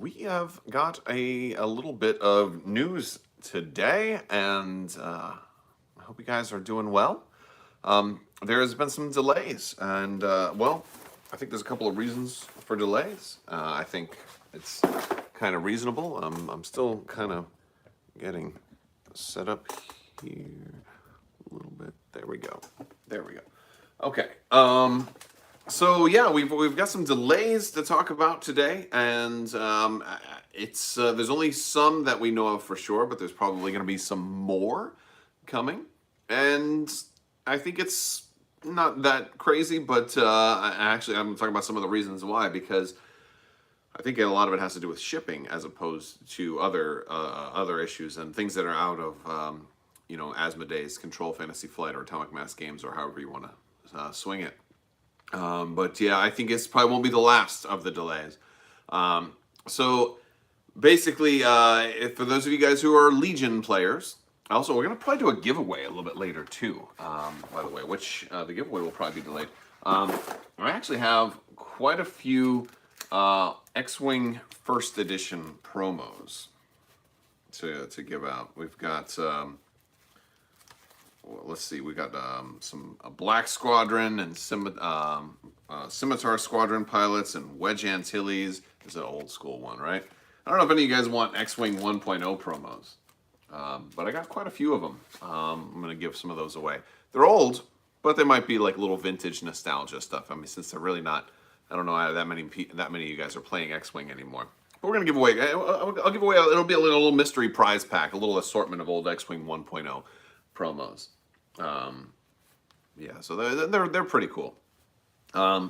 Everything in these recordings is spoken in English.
we have got a little bit of news today, and I hope you guys are doing well. There has been some delays, and well, I think there's a couple of reasons for delays. I think it's kind of reasonable. I'm still kind of getting set up here a little bit. There we go. There we go. Okay. So yeah, we've got some delays to talk about today, and it's there's only some that we know of for sure, but there's probably going to be some more coming, and I think it's not that crazy, but actually I'm talking about some of the reasons why, because I think a lot of it has to do with shipping as opposed to other issues and things that are out of Asmodee's control, Fantasy Flight, or Atomic Mass Games, or however you want to swing it. But yeah, I think it's probably won't be the last of the delays. So basically, for those of you guys who are Legion players, also we're gonna probably do a giveaway a little bit later too. By the way, which the giveaway will probably be delayed. I actually have quite a few X-Wing First Edition promos to give out. We've got. Well, let's see. We got some Black Squadron and Scimitar Squadron pilots and Wedge Antilles. This is an old school one, right? I don't know if any of you guys want X-Wing 1.0 promos, but I got quite a few of them. I'm going to give some of those away. They're old, but they might be like little vintage nostalgia stuff. I mean, since they're really not, I don't know that many of you guys are playing X-Wing anymore. But we're going to give away. I'll give away. It'll be a little mystery prize pack, a little assortment of old X-Wing 1.0 promos. Yeah, so they're pretty cool. All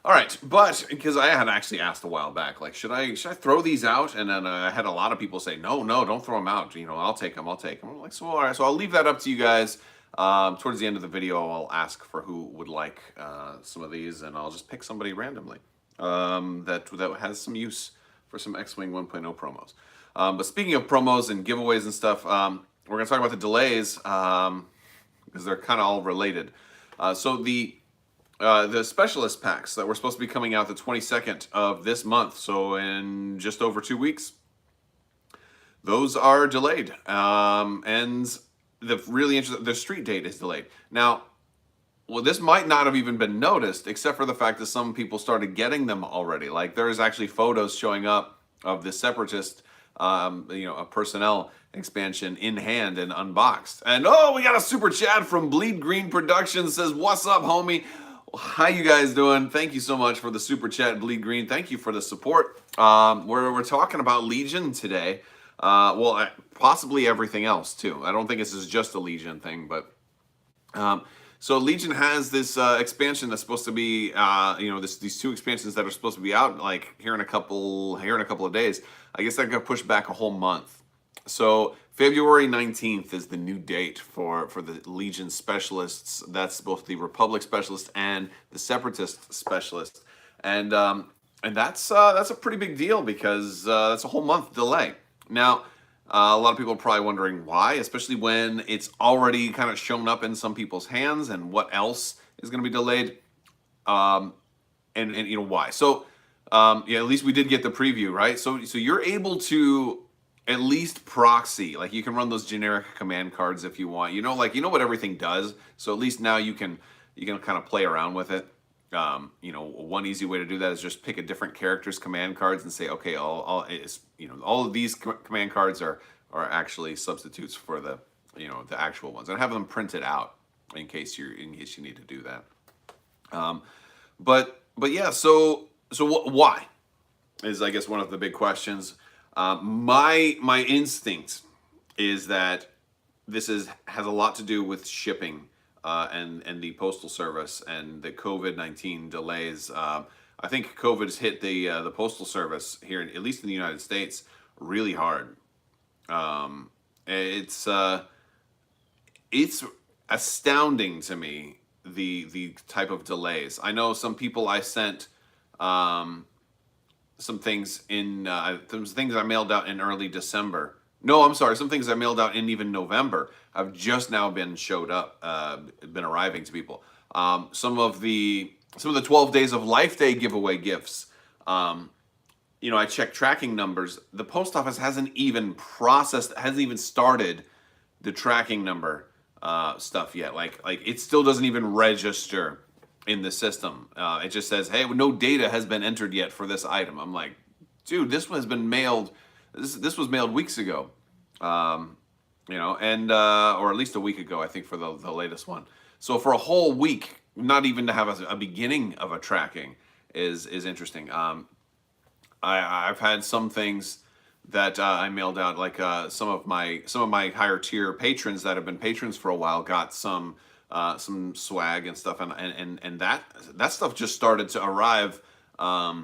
right, but because I had actually asked a while back, like, should I throw these out? And then I had a lot of people say, no, don't throw them out. I'll take them. I'm like, so all right, so I'll leave that up to you guys. Towards the end of the video, I'll ask for who would like some of these, and I'll just pick somebody randomly that has some use for some X-Wing 1.0 promos. But speaking of promos and giveaways and stuff, we're going to talk about the delays. Because they're kind of all related. So the specialist packs that were supposed to be coming out the 22nd of this month, so in just over 2 weeks, those are delayed. And the really interesting, the street date is delayed. Now, well, this might not have even been noticed, except for the fact that some people started getting them already. Like, there's actually photos showing up of the Separatist a personnel expansion in hand and unboxed. And we got a super chat from Bleed Green Productions. Says, what's up, homie? How you guys doing? Thank you so much for the super chat, Bleed Green. Thank you for the support. We're talking about Legion today. Possibly everything else too. I don't think this is just a Legion thing, but so Legion has this expansion that's supposed to be, these two expansions that are supposed to be out like here in a couple of days. I guess that got pushed back a whole month. So February 19th is the new date for the Legion specialists. That's both the Republic specialist and the Separatist specialist, and that's a pretty big deal because that's a whole month delay. Now, a lot of people are probably wondering why, especially when it's already kind of shown up in some people's hands, and what else is going to be delayed, and why. So, at least we did get the preview, right? So you're able to at least proxy, like you can run those generic command cards if you want. You know what everything does. So at least now you can kind of play around with it. One easy way to do that is just pick a different character's command cards and say, okay, all of these command cards are actually substitutes for the actual ones, and have them printed out in case you need to do that. But yeah, so why is, I guess, one of the big questions. My instinct is that this has a lot to do with shipping and the postal service and the COVID-19 delays. I think COVID's hit the postal service here, at least in the United States, really hard. It's astounding to me the type of delays. I know some people I sent some things I mailed out in early December. No, I'm sorry. Some things I mailed out in even November have just now been arriving to people. Some of the 12 Days of Life Day giveaway gifts, I check tracking numbers. The post office hasn't even started the tracking number stuff yet. Like it still doesn't even register in the system. It just says, hey, no data has been entered yet for this item. I'm like, dude, this one has been mailed. This was mailed weeks ago. And or at least a week ago, I think, for the latest one. So for a whole week, not even to have a beginning of a tracking is interesting. I've had some things that I mailed out, like some of my higher tier patrons that have been patrons for a while got some swag and stuff, and that stuff just started to arrive. I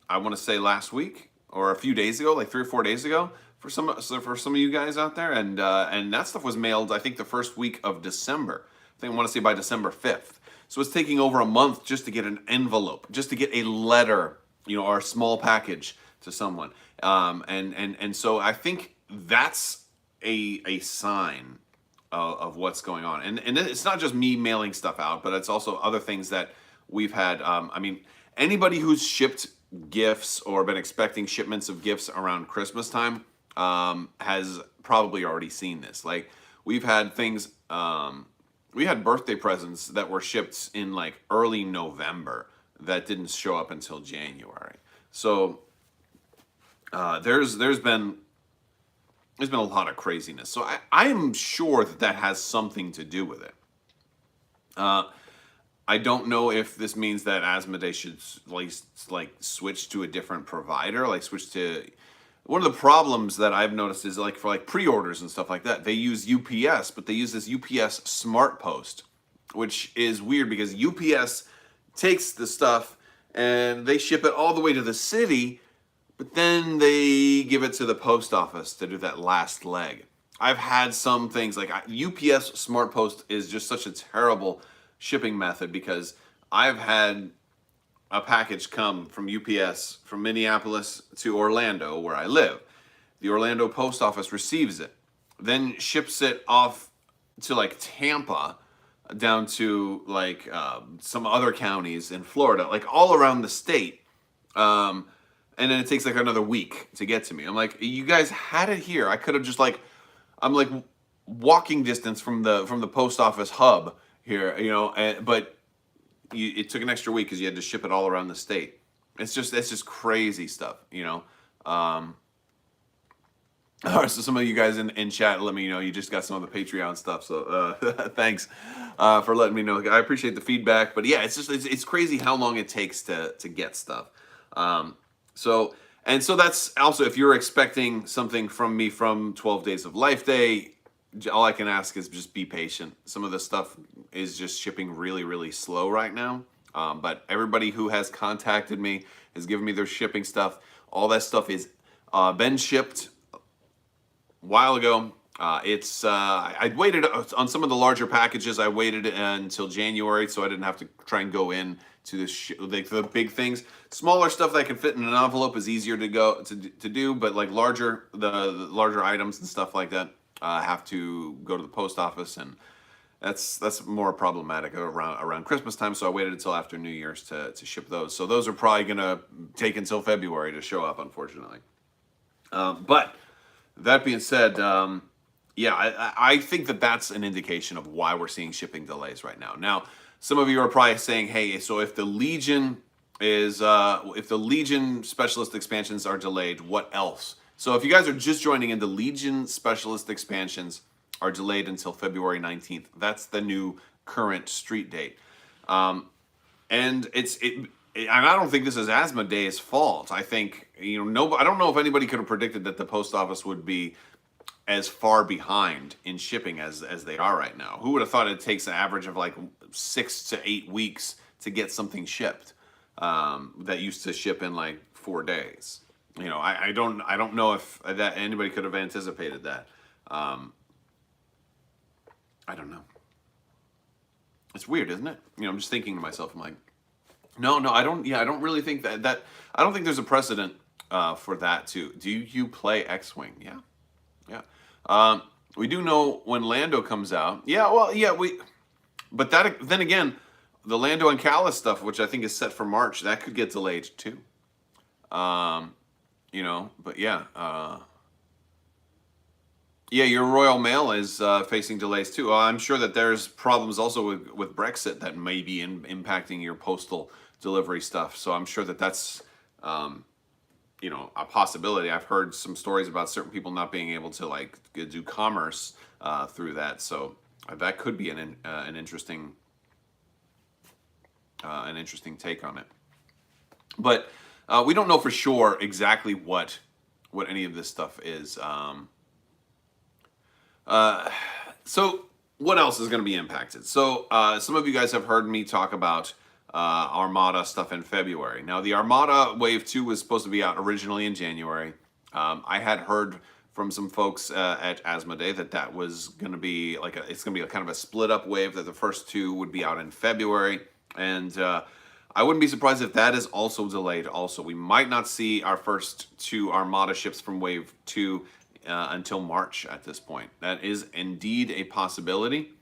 want to say last week or a few days ago, like 3 or 4 days ago, for some of you guys out there, and that stuff was mailed, I think, the first week of December. I want to say by December 5th. So it's taking over a month just to get an envelope, just to get a letter, or a small package to someone. And so I think that's a sign of what's going on. And it's not just me mailing stuff out, but it's also other things that we've had. Anybody who's shipped gifts or been expecting shipments of gifts around Christmas time has probably already seen this. Like, we've had things, we had birthday presents that were shipped in like early November that didn't show up until January. So there's been a lot of craziness. So I am sure that has something to do with it. I don't know if this means that Asmodee should like switch to a different provider, like switch to. One of the problems that I've noticed is like for like pre-orders and stuff like that, they use UPS, but they use this UPS Smart Post, which is weird because UPS takes the stuff and they ship it all the way to the city, but then they give it to the post office to do that last leg. I've had some things like UPS Smart Post is just such a terrible shipping method because I've had a package come from UPS from Minneapolis to Orlando, where I live. The Orlando post office receives it, then ships it off to like Tampa, down to like some other counties in Florida, like all around the state. And then it takes like another week to get to me. I'm like, you guys had it here. I could have just like, I'm like walking distance from the post office hub here, but it took an extra week because you had to ship it all around the state. It's just crazy stuff, All right, so some of you guys in chat let me know you just got some of the Patreon stuff. So thanks for letting me know. I appreciate the feedback. But yeah, it's crazy how long it takes to get stuff. So that's also, if you're expecting something from me from 12 Days of Life Day, all I can ask is just be patient. Some of the stuff is just shipping really, really slow right now. But everybody who has contacted me has given me their shipping stuff. All that stuff is been shipped a while ago. I waited on some of the larger packages. I waited until January, so I didn't have to try and go in to the big things. Smaller stuff that can fit in an envelope is easier to do, but like the larger items and stuff like that have to go to the post office, and that's more problematic around Christmas time. So I waited until after New Year's to ship those. So those are probably gonna take until February to show up, unfortunately. But that being said, I think that's an indication of why we're seeing shipping delays right now. Now, some of you are probably saying, hey, so if the Legion specialist expansions are delayed, what else? So if you guys are just joining in, the Legion specialist expansions are delayed until February 19th. That's the new current street date. And I don't think this is Asmodee's fault. I think, I don't know if anybody could have predicted that the post office would be as far behind in shipping as they are right now. Who would have thought it takes an average of like 6 to 8 weeks to get something shipped that used to ship in like 4 days? I don't know if that anybody could have anticipated that. I don't know. It's weird, isn't it? I'm just thinking to myself, I'm like, no, I don't. Yeah, I don't really think that I don't think there's a precedent for that too. Do you play X-Wing? Yeah. We do know when Lando comes out. Yeah, well, yeah, but then again, the Lando and Callus stuff, which I think is set for March, that could get delayed too. But yeah, yeah, your Royal Mail is facing delays too. I'm sure that there's problems also with Brexit that may be impacting your postal delivery stuff. So I'm sure that that's um, a possibility. I've heard some stories about certain people not being able to like do commerce through that. So that could be an interesting take on it. But we don't know for sure exactly what any of this stuff is. Uh, so what else is going to be impacted? So some of you guys have heard me talk about Armada stuff in February. Now the Armada Wave 2 was supposed to be out originally in January. I had heard from some folks at Asmodee that was going to be it's going to be a kind of a split up wave, that the first two would be out in February. And I wouldn't be surprised if that is also delayed. Also, we might not see our first two Armada ships from Wave 2 until March at this point. That is indeed a possibility.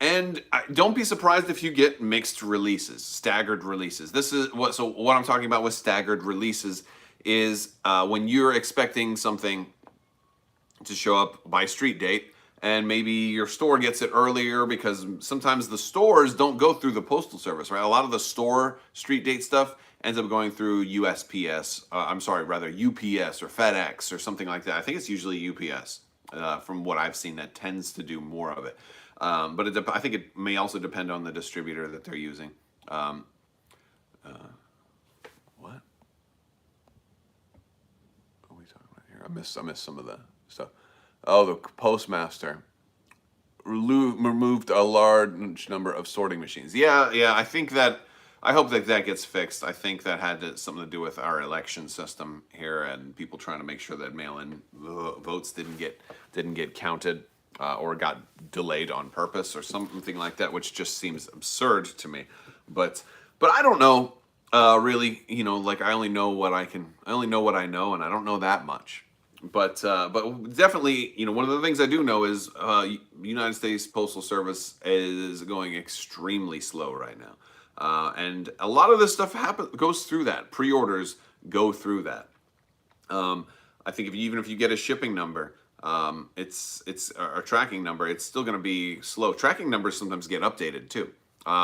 And don't be surprised if you get mixed releases, staggered releases. What I'm talking about with staggered releases is when you're expecting something to show up by street date, and maybe your store gets it earlier, because sometimes the stores don't go through the postal service, right? A lot of the store street date stuff ends up going through USPS. I'm sorry, rather UPS or FedEx or something like that. I think it's usually UPS, from what I've seen, that tends to do more of it. But I think it may also depend on the distributor that they're using. What are we talking about here? I missed some of the stuff. Oh, the postmaster removed a large number of sorting machines. Yeah. I hope that gets fixed. I think that had something to do with our election system here, and people trying to make sure that mail-in votes didn't get counted, or got delayed on purpose or something like that, which just seems absurd to me. But I don't know, really. Like, I only know what I know, and I don't know that much. But definitely, one of the things I do know is United States Postal Service is going extremely slow right now, and a lot of this stuff goes through that. Pre-orders go through that. I think even if you get a shipping number, it's a tracking number, it's still going to be slow. Tracking numbers sometimes get updated too.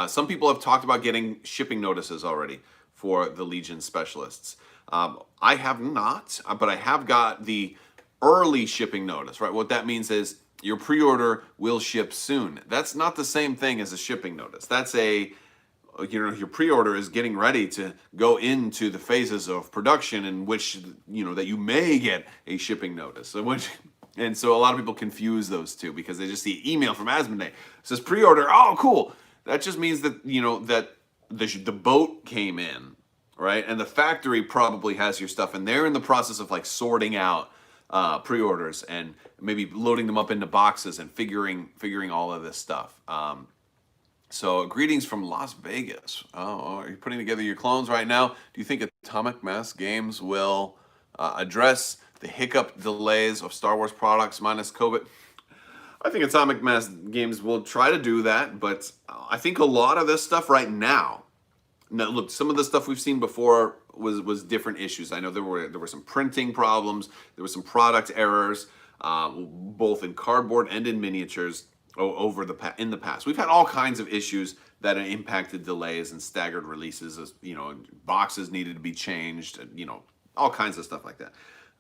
Some people have talked about getting shipping notices already for the Legion specialists. I have not, but I have got the early shipping notice, right? What that means is your pre-order will ship soon. That's not the same thing as a shipping notice. That's your pre-order is getting ready to go into the phases of production in which, that you may get a shipping notice. And so a lot of people confuse those two, because they just see email from Asmodee. It says pre-order, oh, cool. That just means that, that the boat came in, right? And the factory probably has your stuff, and they're in the process of like sorting out pre-orders and maybe loading them up into boxes and figuring all of this stuff. So greetings from Las Vegas. Oh, are you putting together your clones right now? Do you think Atomic Mass Games will address the hiccup delays of Star Wars products minus COVID? I think Atomic Mass Games will try to do that, but I think a lot of this stuff right now. Now, look, some of the stuff we've seen before was different issues. I know there were some printing problems, there were some product errors, both in cardboard and in miniatures in the past. We've had all kinds of issues that impacted delays and staggered releases. Boxes needed to be changed, all kinds of stuff like that.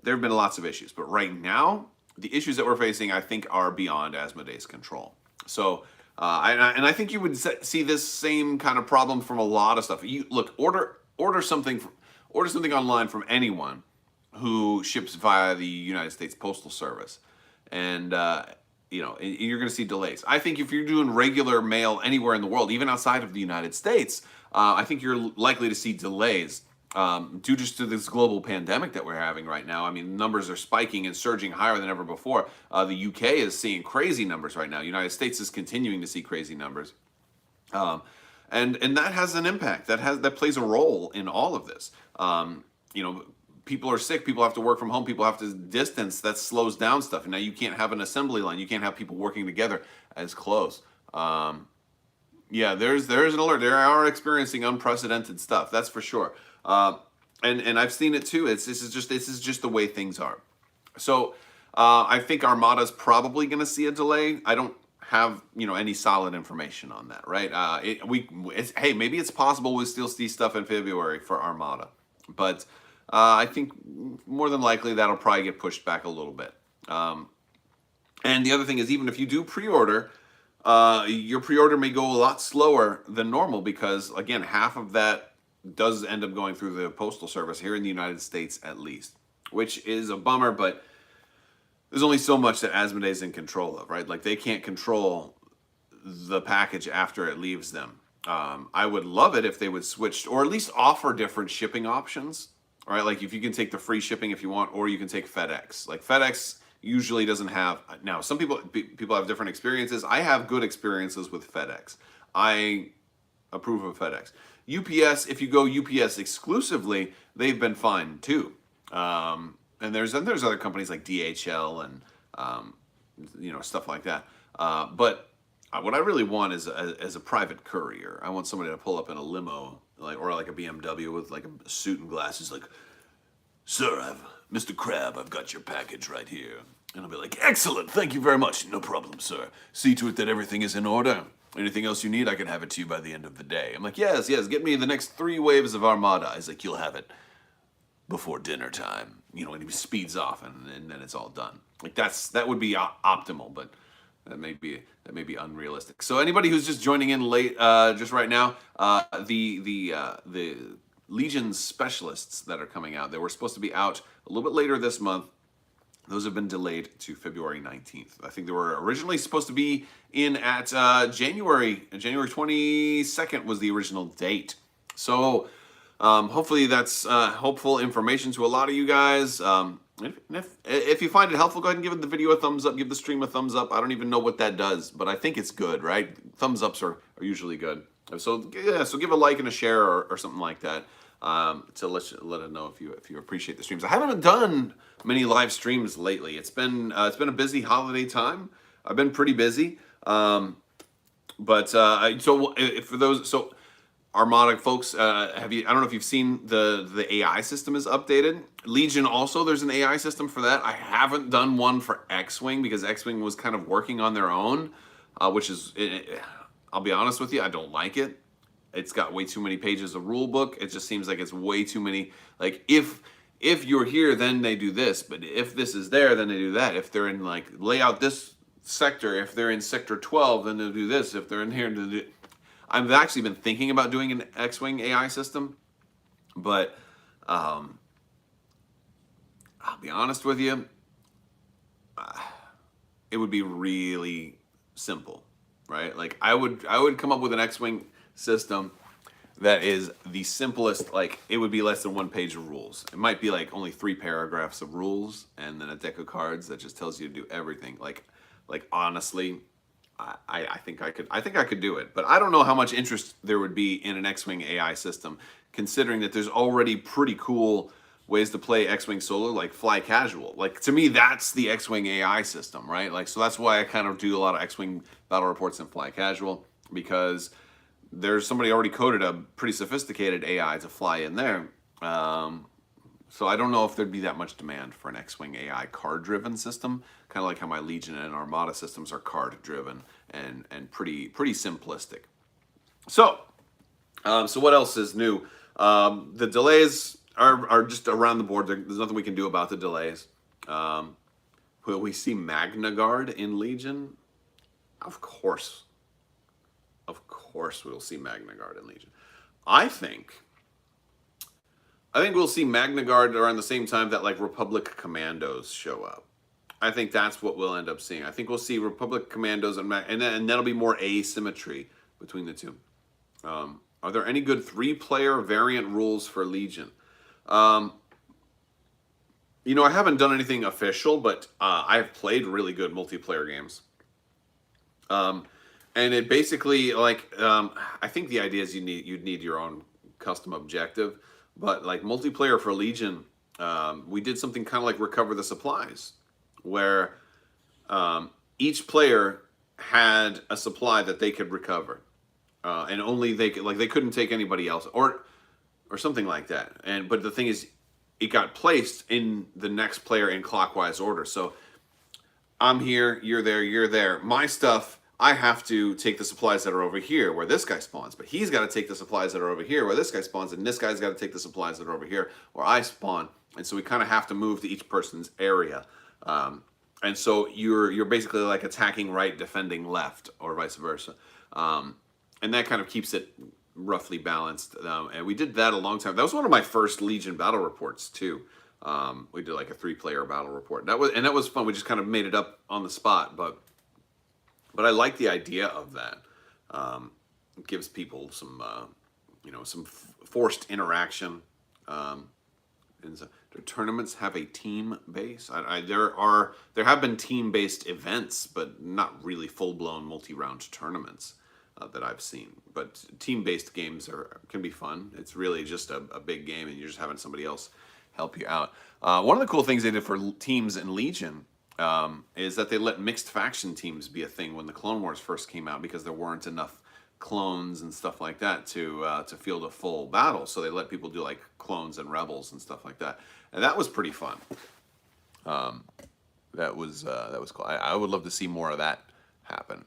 There have been lots of issues, but right now, the issues that we're facing, I think, are beyond Asmodee's control. So. And I think you would see this same kind of problem from a lot of stuff. You look, order something online from anyone who ships via the United States Postal Service, and you're going to see delays. I think if you're doing regular mail anywhere in the world, even outside of the United States, I think you're likely to see delays. Due just to this global pandemic that we're having right now. I mean, numbers are spiking and surging higher than ever before. The UK is seeing crazy numbers right now. The United States is continuing to see crazy numbers. And that has an impact. That plays a role in all of this. People are sick. People have to work from home. People have to distance. That slows down stuff. And now you can't have an assembly line. You can't have people working together as close. Yeah, there's an alert. They are experiencing unprecedented stuff. That's for sure. and I've seen it too. This is just the way things are. So I think Armada's probably going to see a delay. I don't have any solid information on that, right? Hey, maybe it's possible we'll still see stuff in February for Armada, but I think more than likely that'll probably get pushed back a little bit. And the other thing is, even if you do pre-order, your pre-order may go a lot slower than normal because, again, half of that does end up going through the postal service here in the United States, at least, which is a bummer. But there's only so much that Asmodee's in control of, right? Like, they can't control the package after it leaves them. I would love it if they would switch, or at least offer different shipping options, right? Like, if you can take the free shipping if you want, or you can take FedEx. Like, FedEx usually doesn't have, now some people have different experiences. I have good experiences with FedEx. I approve of FedEx. UPS, if you go UPS exclusively, they've been fine too. And there's other companies like DHL and stuff like that. But what I really want is as a private courier. I want somebody to pull up in a limo, or like a BMW with like a suit and glasses, like, "Sir, Mr. Crab, I've got your package right here." And I'll be like, "Excellent, thank you very much. No problem, sir. See to it that everything is in order. Anything else you need, I can have it to you by the end of the day." I'm like, yes, get me the next 3 waves of Armada. He's like, "You'll have it before dinner time." And he speeds off, and then it's all done. Like, that would be optimal, but that may be unrealistic. So anybody who's just joining in late, just right now, the Legion specialists that are coming out, they were supposed to be out a little bit later this month. Those have been delayed to February 19th. I think they were originally supposed to be in at January 22nd was the original date. So hopefully that's hopeful information to a lot of you guys. If you find it helpful, go ahead and give the video a thumbs up, give the stream a thumbs up. I don't even know what that does, but I think it's good, right? Thumbs ups are usually good. So yeah, so give a like and a share or something like that. To let us know if you appreciate the streams. I haven't done many live streams lately. It's been a busy holiday time. I've been pretty busy. But for those Armada folks, I don't know if you've seen the AI system is updated. Legion also, there's an AI system for that. I haven't done one for X-Wing because X-Wing was kind of working on their own, which is, I'll be honest with you, I don't like it. It's got way too many pages of rule book. It just seems like it's way too many. Like, if you're here, then they do this. But if this is there, then they do that. If they're in, like, lay out this sector, if they're in sector 12, then they'll do this. If they're in here, they'll do. I've actually been thinking about doing an X-Wing AI system, but I'll be honest with you, it would be really simple, right? Like, I would come up with an X-Wing system that is the simplest. Like, it would be less than 1 page of rules. It might be like only 3 paragraphs of rules and then a deck of cards that just tells you to do everything. Like honestly, I think I could do it, but I don't know how much interest there would be in an X-Wing AI system, considering that there's already pretty cool ways to play X-Wing solo, like fly casual. Like, to me, that's the X-Wing AI system, right? Like, so that's why I kind of do a lot of X-Wing battle reports and fly casual, because there's somebody already coded a pretty sophisticated AI to fly in there. So I don't know if there'd be that much demand for an X-Wing AI card-driven system, kind of like how my Legion and Armada systems are card-driven and pretty simplistic. So what else is new? The delays are just around the board. There's nothing we can do about the delays. Will we see Magna Guard in Legion? Of course. Of course we'll see Magna Guard in Legion. I think we'll see Magna Guard around the same time that, like, Republic Commandos show up. I think that's what we'll end up seeing. I think we'll see Republic Commandos and that'll be more asymmetry between the two. Are there any good 3-player variant rules for Legion? I haven't done anything official, but I've played really good multiplayer games. And it basically, like, I think the idea is you'd need your own custom objective. But, like, multiplayer for Legion, we did something kind of like Recover the Supplies, where each player had a supply that they could recover, and only they could, like, they couldn't take anybody else. Or or something like that. But the thing is, it got placed in the next player in clockwise order. So I'm here, you're there, you're there. My stuff, I have to take the supplies that are over here where this guy spawns, but he's got to take the supplies that are over here where this guy spawns, and this guy's got to take the supplies that are over here where I spawn. And so we kind of have to move to each person's area. And so you're basically like attacking right, defending left, or vice versa. And that kind of keeps it roughly balanced. And we did that a long time. That was one of my first Legion battle reports too. We did like a 3-player battle report. That was fun. We just kind of made it up on the spot, but I like the idea of that. It gives people some some forced interaction. And so, do tournaments have a team base? There have been team based events, but not really full blown multi-round tournaments that I've seen. But team based games can be fun. It's really just a big game, and you're just having somebody else help you out. One of the cool things they did for teams in Legion is that they let mixed faction teams be a thing when the Clone Wars first came out, because there weren't enough clones and stuff like that to field a full battle. So they let people do like clones and rebels and stuff like that, and that was pretty fun. That was cool. I would love to see more of that happen.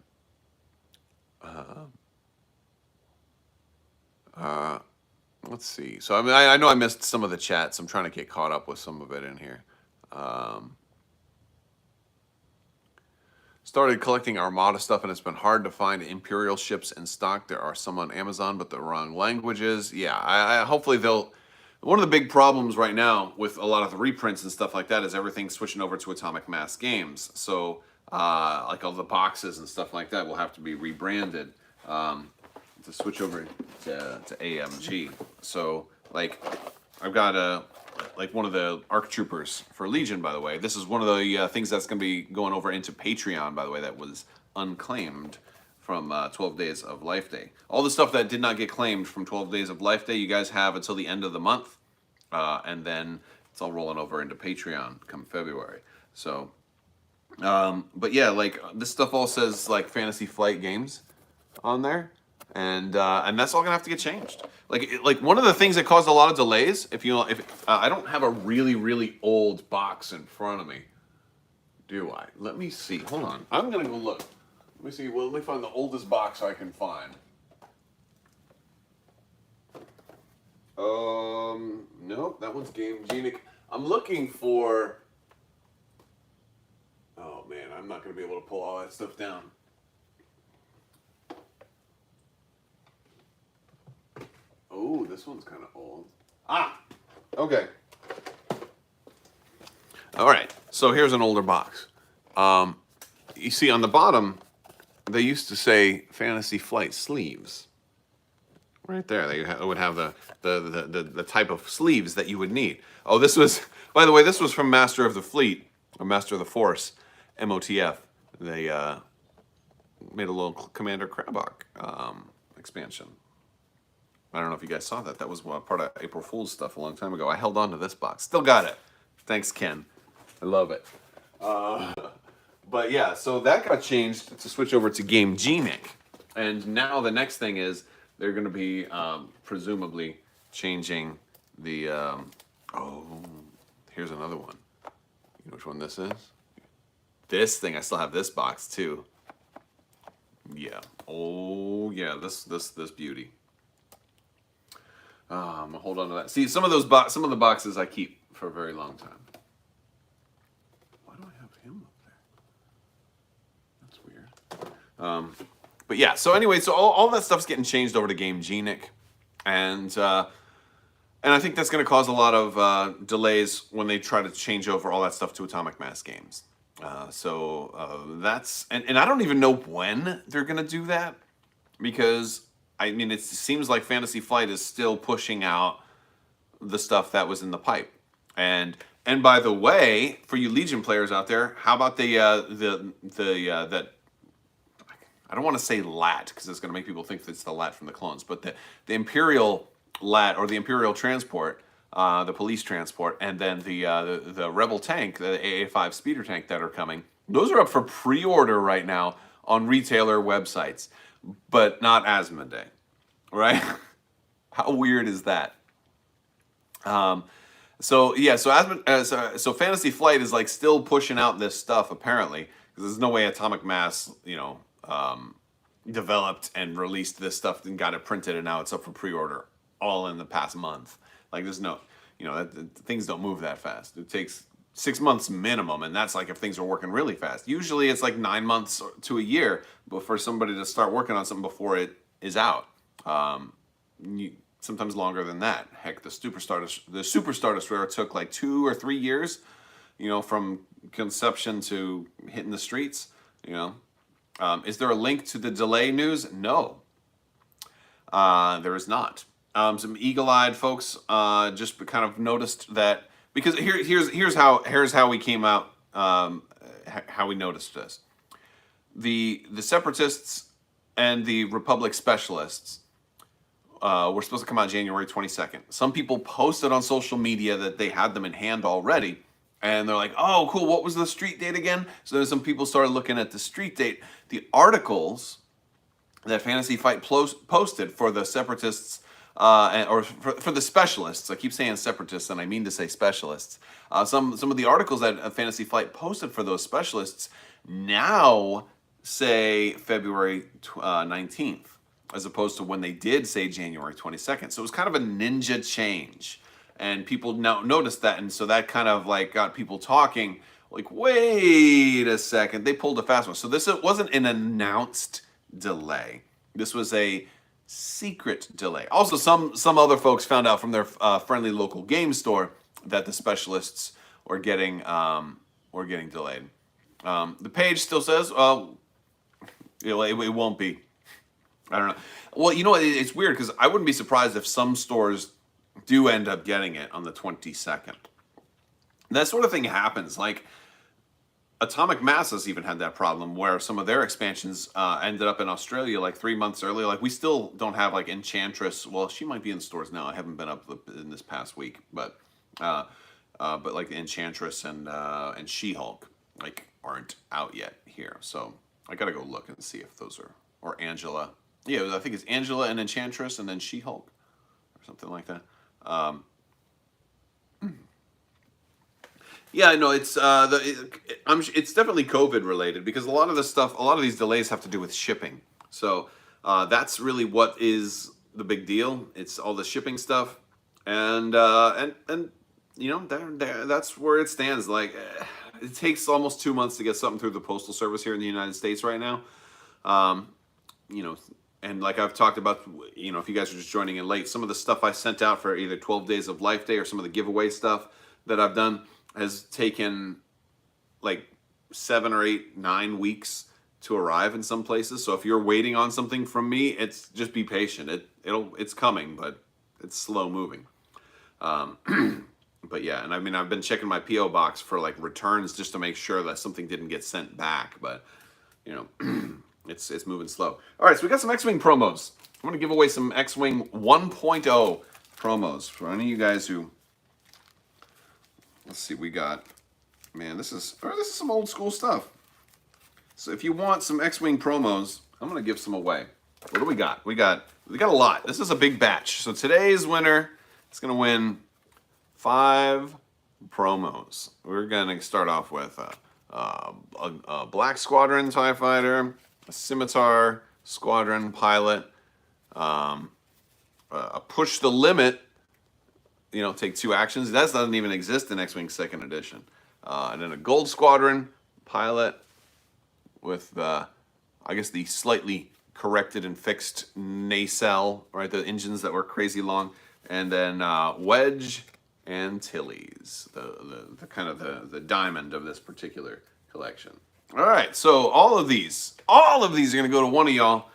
Let's see. So I know I missed some of the chats. I'm trying to get caught up with some of it in here. Started collecting Armada stuff, and it's been hard to find Imperial ships in stock. There are some on Amazon, but the wrong languages. Yeah, I hopefully they'll. One of the big problems right now with a lot of the reprints and stuff like that is everything's switching over to Atomic Mass Games. So like all the boxes and stuff like that will have to be rebranded to switch over to AMG. So like I've got one of the ARC Troopers for Legion, by the way. This is one of the things that's going to be going over into Patreon, by the way, that was unclaimed from 12 Days of Life Day. All the stuff that did not get claimed from 12 Days of Life Day, you guys have until the end of the month. And then it's all rolling over into Patreon come February. So, but yeah, like this stuff all says like Fantasy Flight Games on there. And that's all gonna have to get changed. Like one of the things that caused a lot of delays, if I don't have a really old box in front of me, do I? Let me see. Hold on. I'm gonna go look. Let me see. Well, let me find the oldest box I can find. Nope, that one's Game Genic. I'm looking for. Oh man, I'm not gonna be able to pull all that stuff down. Oh, this one's kind of old. Ah, okay. All right, so here's an older box. You see on the bottom, they used to say Fantasy Flight sleeves. Right there, they would have the type of sleeves that you would need. Oh, this was, by the way, this was from Master of the Fleet, or Master of the Force, MOTF. They made a little Commander Crabbok expansion. I don't know if you guys saw that. That was part of April Fool's stuff a long time ago. I held on to this box. Still got it. Thanks, Ken. I love it. But yeah, so that got changed to switch over to Game Genic. And now the next thing is they're going to be presumably changing the... oh, here's another one. You know which one this is? This thing, I still have this box too. Yeah. Oh, yeah, this beauty. I'm gonna hold on to that. See, some of the boxes I keep for a very long time. Why do I have him up there? That's weird. But yeah. So anyway, so all that stuff's getting changed over to Game Genic, and I think that's going to cause a lot of delays when they try to change over all that stuff to Atomic Mass Games. That's and I don't even know when they're going to do that, because I mean, it seems like Fantasy Flight is still pushing out the stuff that was in the pipe. And by the way, for you Legion players out there, how about that I don't want to say LAT, because it's going to make people think it's the LAT from the clones, but the Imperial LAT, or the Imperial transport, the police transport, and then the Rebel tank, the AA-5 speeder tank that are coming. Those are up for pre-order right now on retailer websites. But not Asmodee, right? How weird is that? Um, so yeah, so Fantasy Flight is like still pushing out this stuff apparently because there's no way Atomic Mass, developed and released this stuff and got it printed and now it's up for pre-order all in the past month. Like there's no, things don't move that fast. It takes 6 months minimum, and that's like if things are working really fast. Usually it's like 9 months to a year for somebody to start working on something before it is out. Um, Sometimes longer than that. Heck, the Superstar Destroyer took like 2 or 3 years, from conception to hitting the streets. Is there a link to the delay news? No, there is not. Some eagle-eyed folks just kind of noticed that because here's how we came out. How we noticed this: the separatists and the Republic specialists were supposed to come out January 22nd. Some people posted on social media that they had them in hand already. And they're like, oh, cool, what was the street date again? So then some people started looking at the street date. The articles that Fantasy Fight posted for the separatists, or for the specialists, I keep saying separatists and I mean to say specialists. Some of the articles that Fantasy Flight posted for those specialists now say February 19th. As opposed to when they did say January 22nd. So it was kind of a ninja change. And people now noticed that. And so that kind of like got people talking like, wait a second. They pulled a fast one. So this wasn't an announced delay. This was a secret delay. Also, some other folks found out from their friendly local game store that the specialists were getting delayed. The page still says, it won't be. I don't know. Well, it's weird because I wouldn't be surprised if some stores do end up getting it on the 22nd. That sort of thing happens. Like Atomic Masses even had that problem where some of their expansions ended up in Australia like 3 months earlier. Like we still don't have like Enchantress. Well, she might be in stores now. I haven't been up in this past week, but like Enchantress and She-Hulk like aren't out yet here. So I gotta go look and see if those are, or Angela. Yeah, I think it's Angela and Enchantress and then She-Hulk or something like that. Yeah, no, it's it's definitely COVID related because a lot of these delays have to do with shipping. So that's really what is the big deal. It's all the shipping stuff, and that's where it stands. Like it takes almost 2 months to get something through the postal service here in the United States right now. And like I've talked about, if you guys are just joining in late, some of the stuff I sent out for either 12 Days of Life Day or some of the giveaway stuff that I've done has taken like 7 or 8, 9 weeks to arrive in some places. So if you're waiting on something from me, just be patient. It's coming, but it's slow moving. But yeah, and I mean, I've been checking my PO box for like returns just to make sure that something didn't get sent back, but it's moving slow. All right, so we got some X-Wing promos. I'm going to give away some X-Wing 1.0 promos for any of you guys who, let's see, we got, man, this is some old school stuff. So if you want some X-Wing promos, I'm going to give some away. What do we got? We got a lot. This is a big batch. So today's winner is going to win 5 promos. We're going to start off with a Black Squadron TIE Fighter, a Scimitar Squadron pilot, a Push the Limit, take 2 actions. That doesn't even exist in X-Wing 2nd Edition. And then a Gold Squadron pilot with, I guess, the slightly corrected and fixed nacelle, right? The engines that were crazy long. And then Wedge Antilles, the kind of the diamond of this particular collection. All right, so all of these are going to go to one of y'all.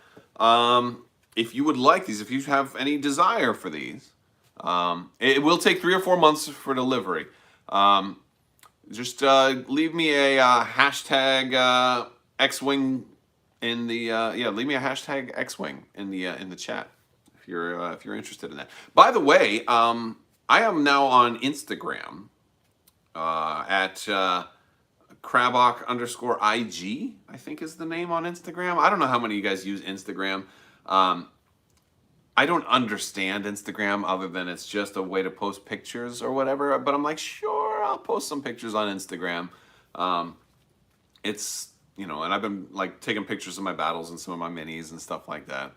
If you would like these, if you have any desire for these, it will take 3 or 4 months for delivery. Just leave me a hashtag X-Wing in the leave me a hashtag X-Wing in the chat if you're interested in that. By the way, I am now on Instagram at Crabbok _IG, I think is the name on Instagram. I don't know how many of you guys use Instagram. I don't understand Instagram other than it's just a way to post pictures or whatever. But I'm like, sure, I'll post some pictures on Instagram. Um, it's, and I've been like taking pictures of my battles and some of my minis and stuff like that.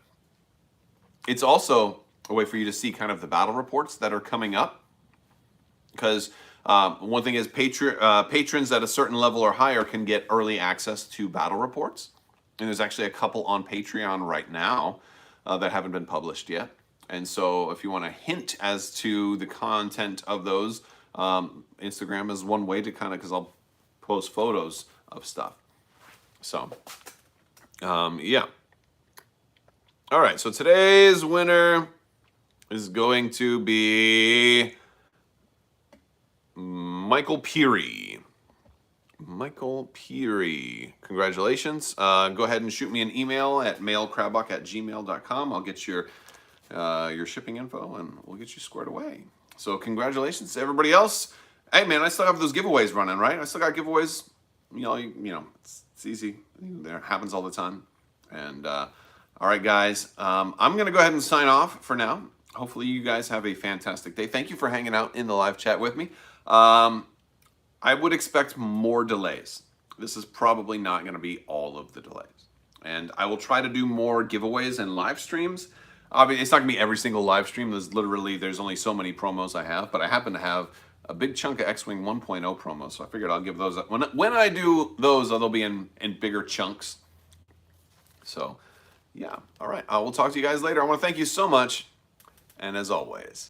It's also a way for you to see kind of the battle reports that are coming up. Because one thing is patrons at a certain level or higher can get early access to battle reports. And there's actually a couple on Patreon right now that haven't been published yet. And so if you want a hint as to the content of those, Instagram is one way to kind of, because I'll post photos of stuff. So, yeah. All right, so today's winner is going to be Michael Peary. Michael Peary. Congratulations. Go ahead and shoot me an email at mailcrabbok@gmail.com. I'll get your shipping info and we'll get you squared away. So congratulations to everybody else. Hey man, I still have those giveaways running, right? I still got giveaways. It's easy. It happens all the time. And all right, guys, I'm going to go ahead and sign off for now. Hopefully you guys have a fantastic day. Thank you for hanging out in the live chat with me. I would expect more delays. This is probably not going to be all of the delays. And I will try to do more giveaways and live streams. Obviously, it's not going to be every single live stream. There's only so many promos I have, but I happen to have a big chunk of X-Wing 1.0 promos, so I figured I'll give those up. When I do those, they'll be in bigger chunks. So, yeah. All right. I will talk to you guys later. I want to thank you so much. And as always,